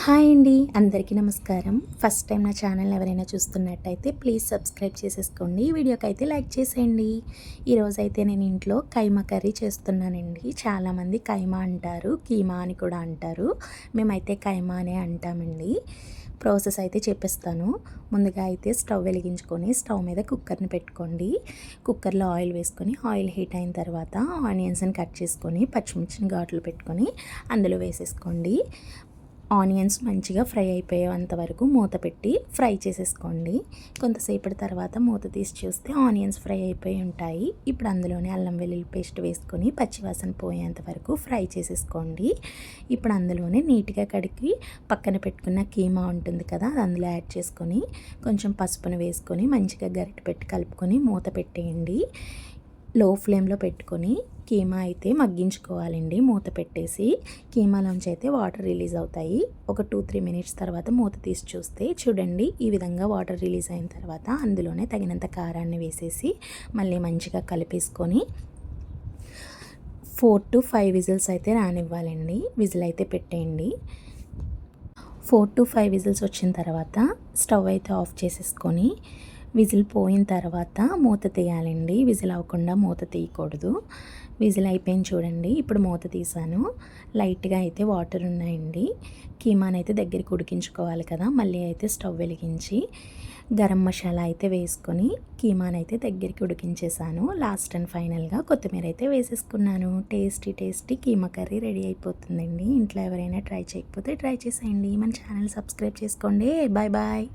Hi అండి, అందరికీ నమస్కారం. ఫస్ట్ టైం నా ఛానల్ ఎవరైనా చూస్తున్నట్టయితే ప్లీజ్ సబ్స్క్రైబ్ చేసేసుకోండి. వీడియోకి అయితే లైక్ చేసేయండి. ఈరోజైతే నేను ఇంట్లో కైమా కర్రీ చేస్తున్నానండి. చాలామంది కైమా అంటారు, కీమా అని కూడా అంటారు. మేమైతే కైమా అనే అంటామండి. ప్రాసెస్ అయితే చెప్పేస్తాను. ముందుగా అయితే స్టవ్ వెలిగించుకొని స్టవ్ మీద కుక్కర్ని పెట్టుకోండి. కుక్కర్లో ఆయిల్ వేసుకొని ఆయిల్ హీట్ అయిన తర్వాత ఆనియన్స్ని కట్ చేసుకొని పచ్చిమిర్చిని ఘాట్లు పెట్టుకొని అందులో వేసేసుకోండి. ఆనియన్స్ మంచిగా ఫ్రై అయిపోయేంత వరకు మూత పెట్టి ఫ్రై చేసేసుకోండి. కొంతసేపటి తర్వాత మూత తీసి చూస్తే ఆనియన్స్ ఫ్రై అయిపోయి ఉంటాయి. ఇప్పుడు అందులోనే అల్లం వెల్లుల్లి పేస్ట్ వేసుకొని పచ్చివాసన పోయేంత వరకు ఫ్రై చేసేసుకోండి. ఇప్పుడు అందులోనే నీట్గా కడిగి పక్కన పెట్టుకున్న కీమా ఉంటుంది కదా, అది అందులో యాడ్ చేసుకొని కొంచెం పసుపును వేసుకొని మంచిగా గరిటె పెట్టి కలుపుకొని మూత పెట్టేయండి. లో ఫ్లేమ్లో పెట్టుకొని కీమా అయితే మగ్గించుకోవాలండి. మూత పెట్టేసి కీమాలోంచి అయితే వాటర్ రిలీజ్ అవుతాయి. ఒక 2-3 మినిట్స్ తర్వాత మూత తీసి చూస్తే చూడండి, ఈ విధంగా వాటర్ రిలీజ్ అయిన తర్వాత అందులోనే తగినంత కారాన్ని వేసేసి మళ్ళీ మంచిగా కలిపేసుకొని 4-5 విజిల్స్ అయితే రానివ్వాలండి. విజిల్ అయితే పెట్టేయండి. 4-5 విజిల్స్ వచ్చిన తర్వాత స్టవ్ అయితే ఆఫ్ చేసేసుకొని విజిల్ పోయిన తర్వాత మూత తీయాలండి. విజిల్ అవ్వకుండా మూత తీయకూడదు. విజిల్ అయిపోయింది చూడండి. ఇప్పుడు మూత తీసాను. లైట్గా అయితే వాటర్ ఉన్నాయండి. కీమాని అయితే దగ్గరికి ఉడికించుకోవాలి కదా. మళ్ళీ అయితే స్టవ్ వెలిగించి గరం మసాలా అయితే వేసుకొని కీమాని అయితే దగ్గరికి ఉడికించేసాను. లాస్ట్ అండ్ ఫైనల్గా కొత్తిమీర అయితే వేసేసుకున్నాను. టేస్టీ కీమా కర్రీ రెడీ అయిపోతుందండి. ఇంట్లో ఎవరైనా ట్రై చేయకపోతే ట్రై చేసేయండి. మన ఛానల్ సబ్స్క్రైబ్ చేసుకోండి. Bye bye.